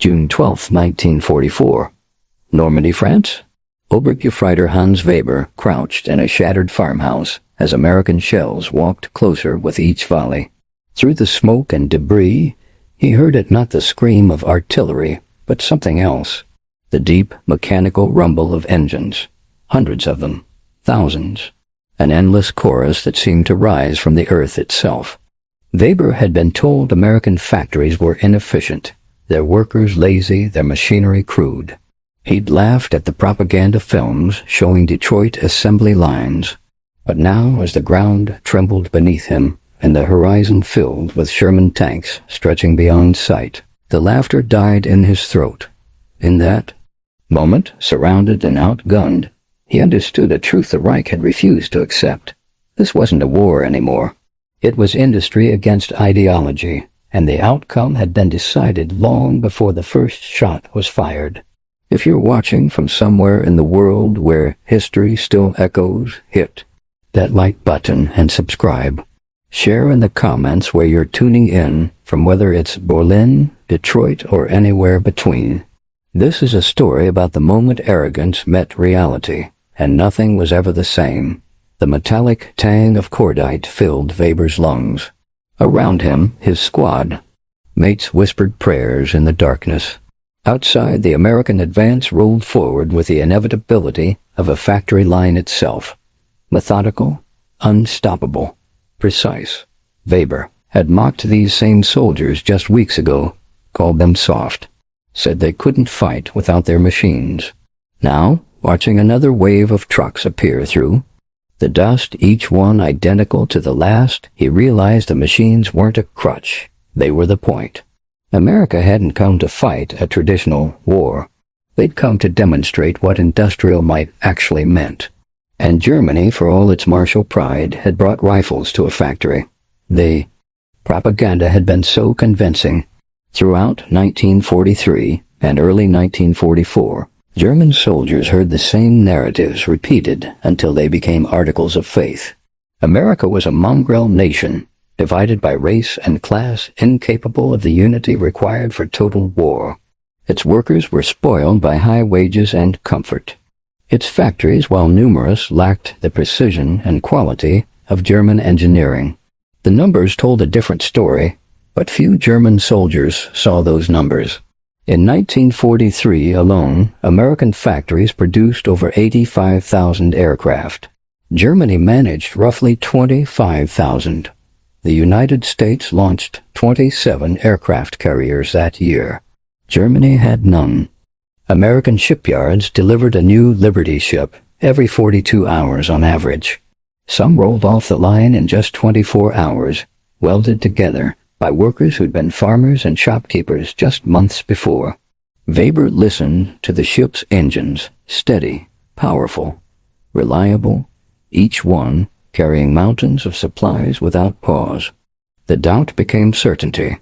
June 12, 1944. Normandy, France. Obergefreiter Hans Weber crouched in a shattered farmhouse as American shells walked closer with each volley. Through the smoke and debris, he heard it not the scream of artillery, but something else. The deep, mechanical rumble of engines. Hundreds of them. Thousands. An endless chorus that seemed to rise from the earth itself. Weber had been told American factories were inefficient, their workers lazy, their machinery crude. He'd laughed at the propaganda films showing Detroit assembly lines. But now, as the ground trembled beneath him, and the horizon filled with Sherman tanks stretching beyond sight, the laughter died in his throat. In that moment, surrounded and outgunned, he understood a truth the Reich had refused to accept. This wasn't a war anymore. It was industry against ideology, and the outcome had been decided long before the first shot was fired. If you're watching from somewhere in the world where history still echoes, hit that like button and subscribe. Share in the comments where you're tuning in from, whether it's Berlin, Detroit, or anywhere between. This is a story about the moment arrogance met reality, and nothing was ever the same. The metallic tang of cordite filled Weber's lungs. Around him, his squad. Mates whispered prayers in the darkness. Outside, the American advance rolled forward with the inevitability of a factory line itself. Methodical, unstoppable, precise. Weber had mocked these same soldiers just weeks ago, called them soft, said they couldn't fight without their machines. Now, watching another wave of trucks appear through the dust, each one identical to the last, he realized the machines weren't a crutch. They were the point. America hadn't come to fight a traditional war. They'd come to demonstrate what industrial might actually meant. And Germany, for all its martial pride, had brought rifles to a factory. The propaganda had been so convincing. Throughout 1943 and early 1944, German soldiers heard the same narratives repeated until they became articles of faith. America was a mongrel nation, divided by race and class, incapable of the unity required for total war. Its workers were spoiled by high wages and comfort. Its factories, while numerous, lacked the precision and quality of German engineering. The numbers told a different story, but few German soldiers saw those numbers. In 1943 alone, American factories produced over 85,000 aircraft. Germany managed roughly 25,000. The United States launched 27 aircraft carriers that year. Germany had none. American shipyards delivered a new Liberty ship every 42 hours on average. Some rolled off the line in just 24 hours, welded together by workers who'd been farmers and shopkeepers just months before. Weber listened to the ship's engines, steady, powerful, reliable, each one carrying mountains of supplies without pause. The doubt became certainty.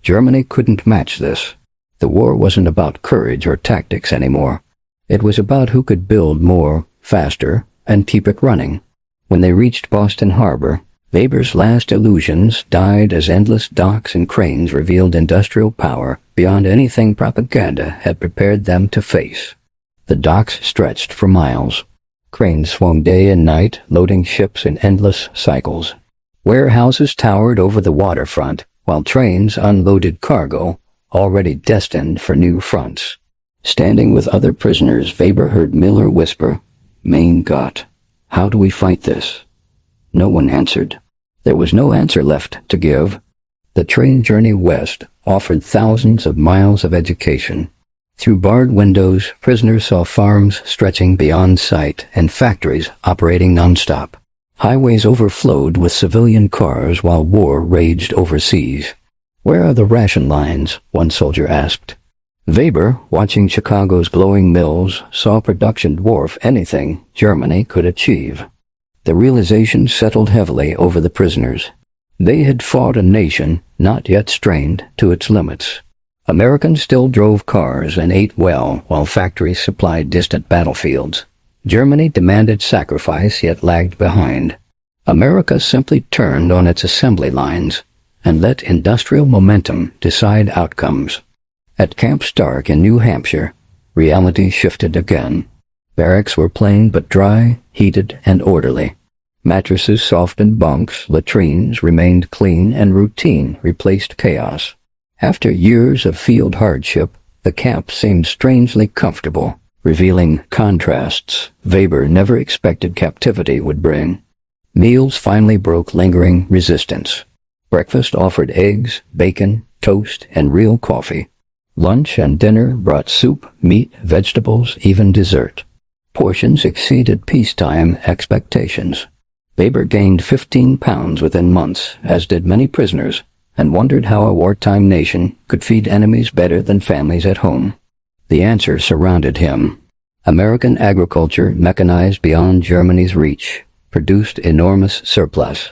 Germany couldn't match this. The war wasn't about courage or tactics anymore. It was about who could build more, faster, and keep it running. When they reached Boston Harbor, Weber's last illusions died as endless docks and cranes revealed industrial power beyond anything propaganda had prepared them to face. The docks stretched for miles. Cranes swung day and night, loading ships in endless cycles. Warehouses towered over the waterfront, while trains unloaded cargo, already destined for new fronts. Standing with other prisoners, Weber heard Miller whisper, "Mein Gott, how do we fight this?" No one answered. There was no answer left to give. The train journey west offered thousands of miles of education. Through barred windows, prisoners saw farms stretching beyond sight and factories operating nonstop. Highways overflowed with civilian cars while war raged overseas. "Where are the ration lines?" one soldier asked. Weber, watching Chicago's glowing mills, saw production dwarf anything Germany could achieve. The realization settled heavily over the prisoners. They had fought a nation not yet strained to its limits. Americans still drove cars and ate well while factories supplied distant battlefields. Germany demanded sacrifice yet lagged behind. America simply turned on its assembly lines and let industrial momentum decide outcomes. At Camp Stark in New Hampshire, reality shifted again. Barracks were plain but dry, heated, and orderly. Mattresses softened bunks, latrines remained clean, and routine replaced chaos. After years of field hardship, the camp seemed strangely comfortable, revealing contrasts Weber never expected captivity would bring. Meals finally broke lingering resistance. Breakfast offered eggs, bacon, toast, and real coffee. Lunch and dinner brought soup, meat, vegetables, even dessert. Portions exceeded peacetime expectations. Weber gained 15 pounds within months, as did many prisoners, and wondered how a wartime nation could feed enemies better than families at home. The answer surrounded him. American agriculture, mechanized beyond Germany's reach, produced enormous surplus.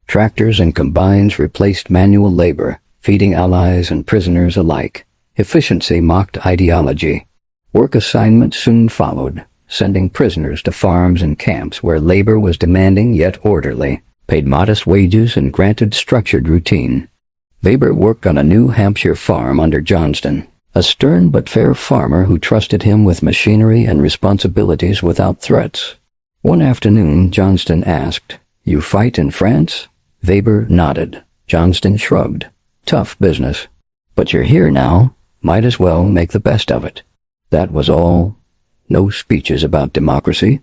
Tractors and combines replaced manual labor, feeding allies and prisoners alike. Efficiency mocked ideology. Work assignments soon followed, sending prisoners to farms and camps where labor was demanding yet orderly, paid modest wages, and granted structured routine. Weber worked on a New Hampshire farm under Johnston, a stern but fair farmer who trusted him with machinery and responsibilities without threats. One afternoon, Johnston asked, "You fight in France?" Weber nodded. Johnston shrugged. "Tough business. But you're here now. Might as well make the best of it." That was all. No speeches about democracy.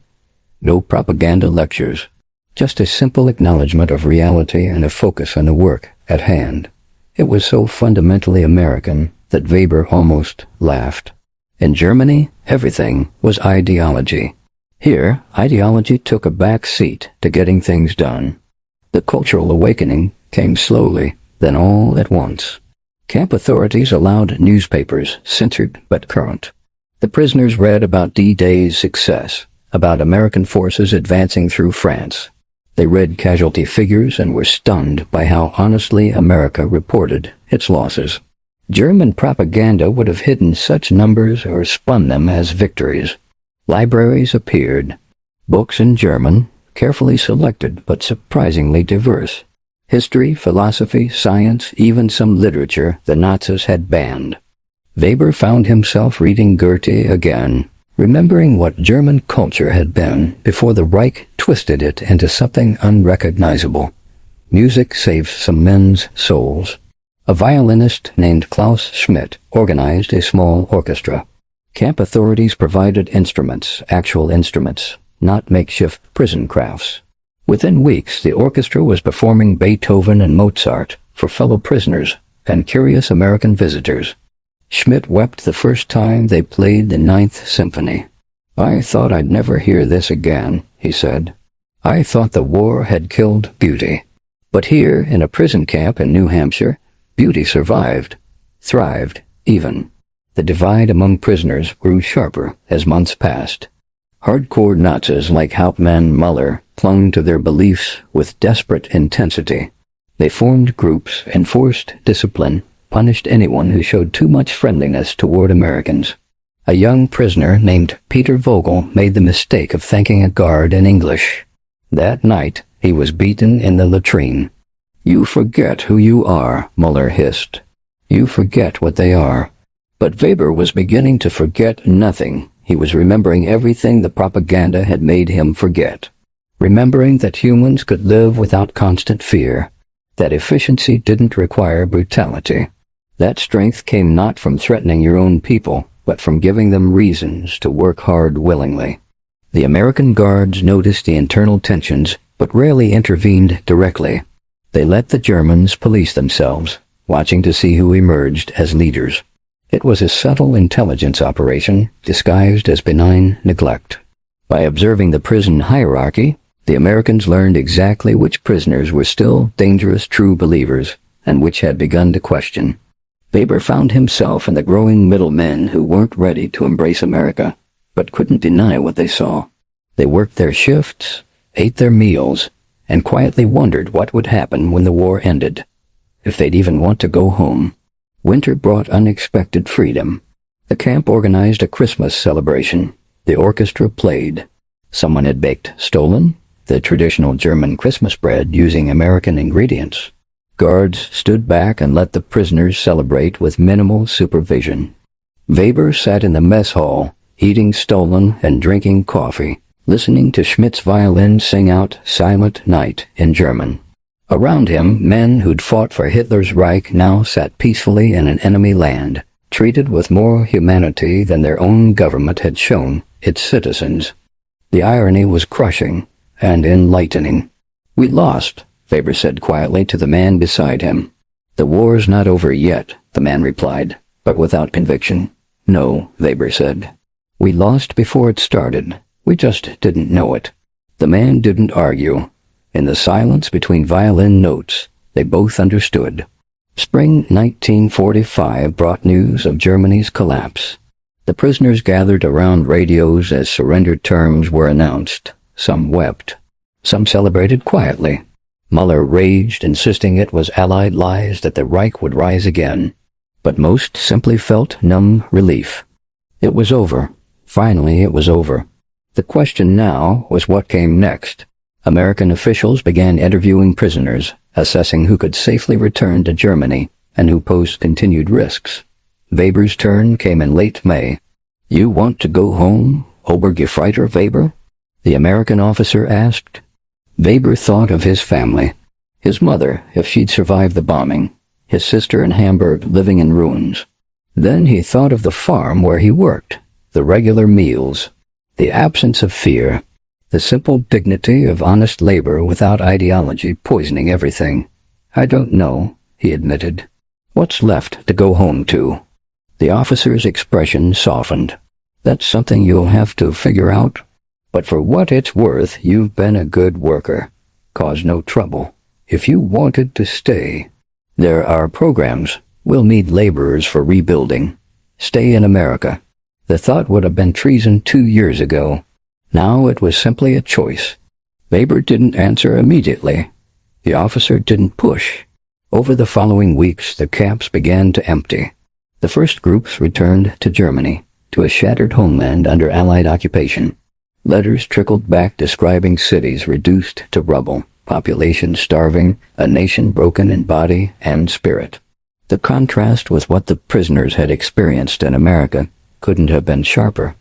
No propaganda lectures. Just a simple acknowledgement of reality and a focus on the work at hand. It was so fundamentally American that Weber almost laughed. In Germany, everything was ideology. Here, ideology took a back seat to getting things done. The cultural awakening came slowly, then all at once. Camp authorities allowed newspapers, censored but current. The prisoners read about D-Day's success, about American forces advancing through France. They read casualty figures and were stunned by how honestly America reported its losses. German propaganda would have hidden such numbers or spun them as victories. Libraries appeared. Books in German, carefully selected but surprisingly diverse. History, philosophy, science, even some literature the Nazis had banned. Weber found himself reading Goethe again, remembering what German culture had been before the Reich twisted it into something unrecognizable. Music saved some men's souls. A violinist named Klaus Schmidt organized a small orchestra. Camp authorities provided instruments, actual instruments, not makeshift prison crafts. Within weeks, the orchestra was performing Beethoven and Mozart for fellow prisoners and curious American visitors. Schmidt wept the first time they played the Ninth Symphony. "I thought I'd never hear this again," he said. "I thought the war had killed beauty." But here, in a prison camp in New Hampshire, beauty survived, thrived even. The divide among prisoners grew sharper as months passed. Hardcore Nazis like Hauptmann Muller clung to their beliefs with desperate intensity. They formed groups, enforced discipline, punished anyone who showed too much friendliness toward Americans. A young prisoner named Peter Vogel made the mistake of thanking a guard in English. That night, he was beaten in the latrine. "You forget who you are," Muller hissed. "You forget what they are." But Weber was beginning to forget nothing. He was remembering everything the propaganda had made him forget. Remembering that humans could live without constant fear, that efficiency didn't require brutality. That strength came not from threatening your own people, but from giving them reasons to work hard willingly. The American guards noticed the internal tensions, but rarely intervened directly. They let the Germans police themselves, watching to see who emerged as leaders. It was a subtle intelligence operation, disguised as benign neglect. By observing the prison hierarchy, the Americans learned exactly which prisoners were still dangerous true believers, and which had begun to question. Weber found himself in the growing middlemen who weren't ready to embrace America, but couldn't deny what they saw. They worked their shifts, ate their meals, and quietly wondered what would happen when the war ended, if they'd even want to go home. Winter brought unexpected freedom. The camp organized a Christmas celebration. The orchestra played. Someone had baked Stollen, the traditional German Christmas bread using American ingredients. Guards stood back and let the prisoners celebrate with minimal supervision. Weber sat in the mess hall, eating Stollen and drinking coffee, listening to Schmidt's violin sing out Silent Night in German. Around him, men who'd fought for Hitler's Reich now sat peacefully in an enemy land, treated with more humanity than their own government had shown its citizens. The irony was crushing and enlightening. "We lost," Weber said quietly to the man beside him. "The war's not over yet," the man replied, but without conviction. "No," Weber said. "We lost before it started. We just didn't know it." The man didn't argue. In the silence between violin notes, they both understood. Spring 1945 brought news of Germany's collapse. The prisoners gathered around radios as surrender terms were announced. Some wept. Some celebrated quietly. Muller raged, insisting it was Allied lies that the Reich would rise again. But most simply felt numb relief. It was over. Finally, it was over. The question now was what came next. American officials began interviewing prisoners, assessing who could safely return to Germany and who posed continued risks. Weber's turn came in late May. "You want to go home, Obergefreiter Weber?" the American officer asked. Weber thought of his family. His mother, if she'd survived the bombing. His sister in Hamburg living in ruins. Then he thought of the farm where he worked, the regular meals, the absence of fear, the simple dignity of honest labor without ideology poisoning everything. "I don't know," he admitted. "What's left to go home to?" The officer's expression softened. "That's something you'll have to figure out. But for what it's worth, you've been a good worker. Caused no trouble. If you wanted to stay, there are programs. We'll need laborers for rebuilding. Stay in America." The thought would have been treason 2 years ago. Now it was simply a choice. Weber didn't answer immediately. The officer didn't push. Over the following weeks, the camps began to empty. The first groups returned to Germany, to a shattered homeland under Allied occupation. Letters trickled back describing cities reduced to rubble, population starving, a nation broken in body and spirit. The contrast with what the prisoners had experienced in America couldn't have been sharper.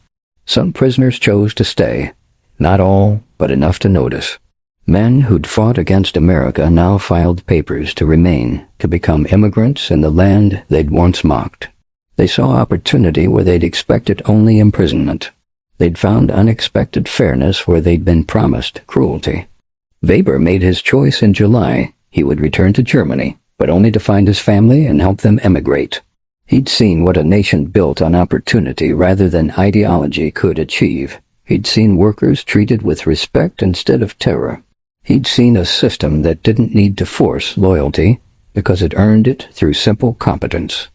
Some prisoners chose to stay. Not all, but enough to notice. Men who'd fought against America now filed papers to remain, to become immigrants in the land they'd once mocked. They saw opportunity where they'd expected only imprisonment. They'd found unexpected fairness where they'd been promised cruelty. Weber made his choice in July. He would return to Germany, but only to find his family and help them emigrate. He'd seen what a nation built on opportunity rather than ideology could achieve. He'd seen workers treated with respect instead of terror. He'd seen a system that didn't need to force loyalty because it earned it through simple competence.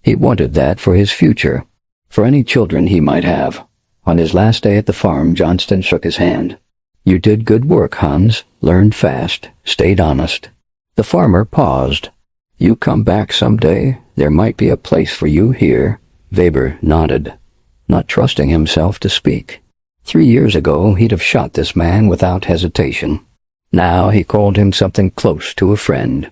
He wanted that for his future, for any children he might have. On his last day at the farm, Johnston shook his hand. "You did good work, Hans. Learned fast. Stayed honest." The farmer paused. "You come back someday, there might be a place for you here." Weber nodded, not trusting himself to speak. 3 years ago, he'd have shot this man without hesitation. Now he called him something close to a friend.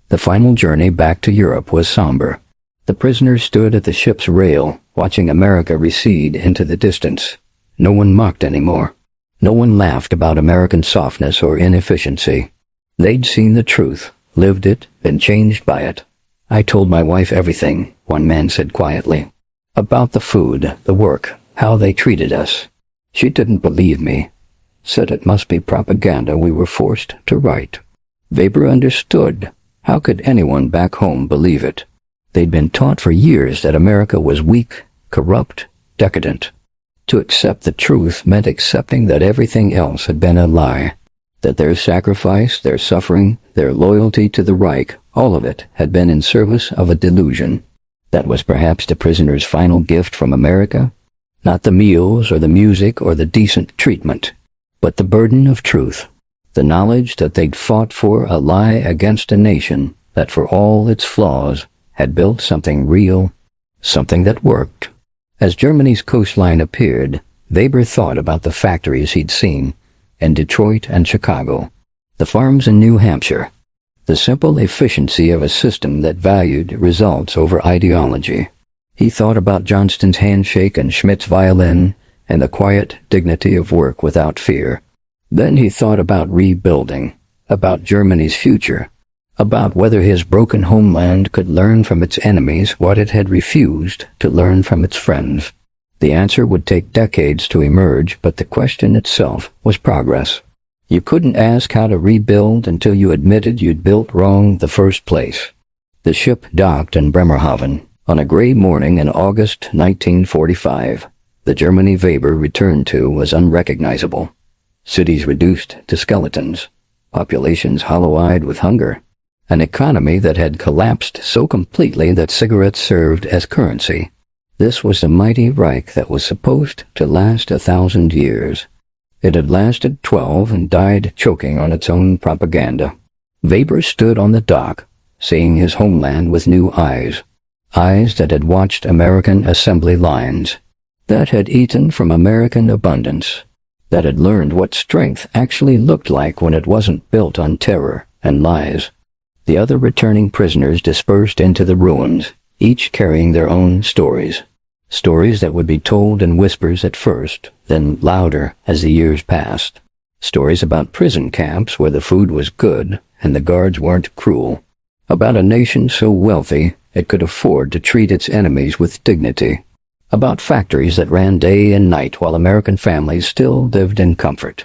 The final journey back to Europe was somber. The prisoners stood at the ship's rail, watching America recede into the distance. No one mocked anymore. No one laughed about American softness or inefficiency. They'd seen the truth, lived it, been changed by it. "I told my wife everything," one man said quietly. "About the food, the work, how they treated us. She didn't believe me. Said it must be propaganda we were forced to write." Weber understood. How could anyone back home believe it? They'd been taught for years that America was weak, corrupt, decadent. To accept the truth meant accepting that everything else had been a lie. That their sacrifice, their suffering, their loyalty to the Reich, all of it had been in service of a delusion. That was perhaps the prisoners' final gift from America. Not the meals or the music or the decent treatment, but the burden of truth. The knowledge that they'd fought for a lie against a nation that for all its flaws had built something real, something that worked. As Germany's coastline appeared, Weber thought about the factories he'd seen in Detroit and Chicago, the farms in New Hampshire. the simple efficiency of a system that valued results over ideology. He thought about Johnston's handshake and Schmidt's violin and the quiet dignity of work without fear. Then he thought about rebuilding, about Germany's future, about whether his broken homeland could learn from its enemies what it had refused to learn from its friends. The answer would take decades to emerge, but the question itself was progress. You couldn't ask how to rebuild until you admitted you'd built wrong the first place. The ship docked in Bremerhaven. On a gray morning in August 1945, the Germany Weber returned to was unrecognizable. Cities reduced to skeletons, populations hollow-eyed with hunger, an economy that had collapsed so completely that cigarettes served as currency. This was the mighty Reich that was supposed to last 1,000 years. It had lasted 12 and died choking on its own propaganda. Weber stood on the dock, seeing his homeland with new eyes. Eyes that had watched American assembly lines, that had eaten from American abundance, that had learned what strength actually looked like when it wasn't built on terror and lies. The other returning prisoners dispersed into the ruins, each carrying their own stories. Stories that would be told in whispers at first, then louder as the years passed. Stories about prison camps where the food was good and the guards weren't cruel. About a nation so wealthy it could afford to treat its enemies with dignity. About factories that ran day and night while American families still lived in comfort.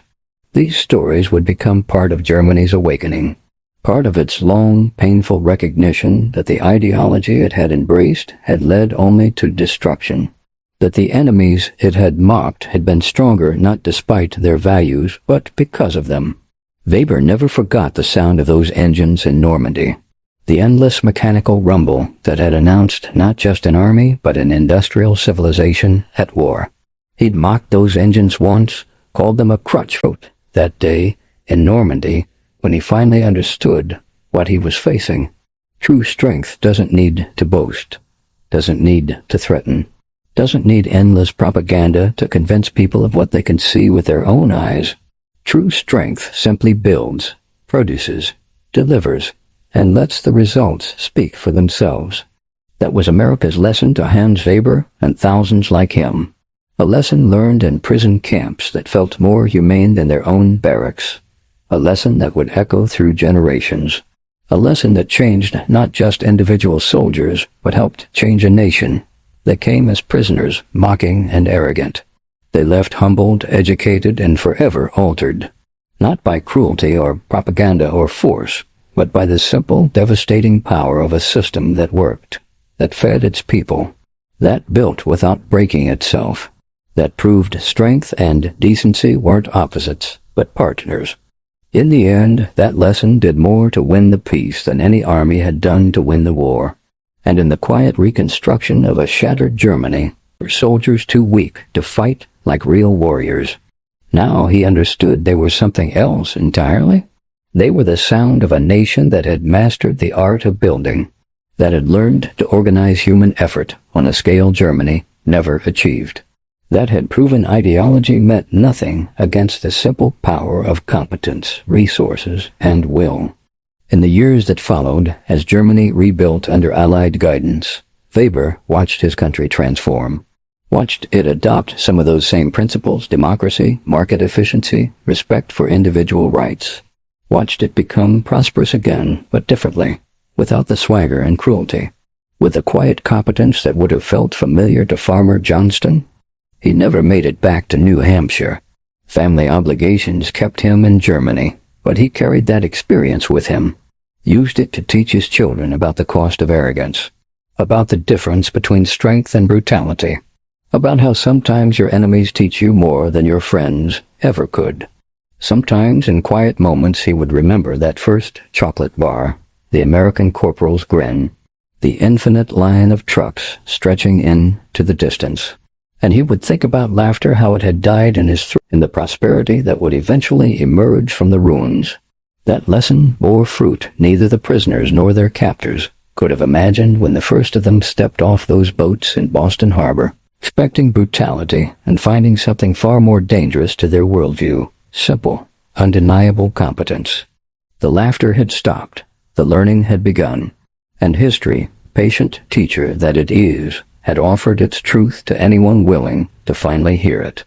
These stories would become part of Germany's awakening, part of its long, painful recognition that the ideology it had embraced had led only to destruction, that the enemies it had mocked had been stronger not despite their values, but because of them. Weber never forgot the sound of those engines in Normandy. The endless mechanical rumble that had announced not just an army, but an industrial civilization at war. He'd mocked those engines once, called them a crutch that day in Normandy, when he finally understood what he was facing. True strength doesn't need to boast, doesn't need to threaten, doesn't need endless propaganda to convince people of what they can see with their own eyes. True strength simply builds, produces, delivers, and lets the results speak for themselves. That was America's lesson to Hans Weber and thousands like him. A lesson learned in prison camps that felt more humane than their own barracks. A lesson that would echo through generations. A lesson that changed not just individual soldiers, but helped change a nation. They came as prisoners, mocking and arrogant. They left humbled, educated, and forever altered. Not by cruelty or propaganda or force, but by the simple, devastating power of a system that worked, that fed its people, that built without breaking itself, that proved strength and decency weren't opposites, but partners. In the end, that lesson did more to win the peace than any army had done to win the war. And in the quiet reconstruction of a shattered Germany, were soldiers too weak to fight like real warriors. Now he understood they were something else entirely. They were the sound of a nation that had mastered the art of building, that had learned to organize human effort on a scale Germany never achieved, that had proven ideology meant nothing against the simple power of competence, resources, and will. In the years that followed, as Germany rebuilt under Allied guidance, Weber watched his country transform, watched it adopt some of those same principles: democracy, market efficiency, respect for individual rights. Watched it become prosperous again, but differently, without the swagger and cruelty, with the quiet competence that would have felt familiar to Farmer Johnston. He never made it back to New Hampshire. Family obligations kept him in Germany, but he carried that experience with him, used it to teach his children about the cost of arrogance, about the difference between strength and brutality, about how sometimes your enemies teach you more than your friends ever could. Sometimes in quiet moments he would remember that first chocolate bar, the American corporal's grin, the infinite line of trucks stretching into the distance. And he would think about laughter, how it had died in his throat, in the prosperity that would eventually emerge from the ruins. That lesson bore fruit neither the prisoners nor their captors could have imagined when the first of them stepped off those boats in Boston Harbor, expecting brutality and finding something far more dangerous to their worldview: simple, undeniable competence. The laughter had stopped. The learning had begun, and history, patient teacher that it is, had offered its truth to anyone willing to finally hear it.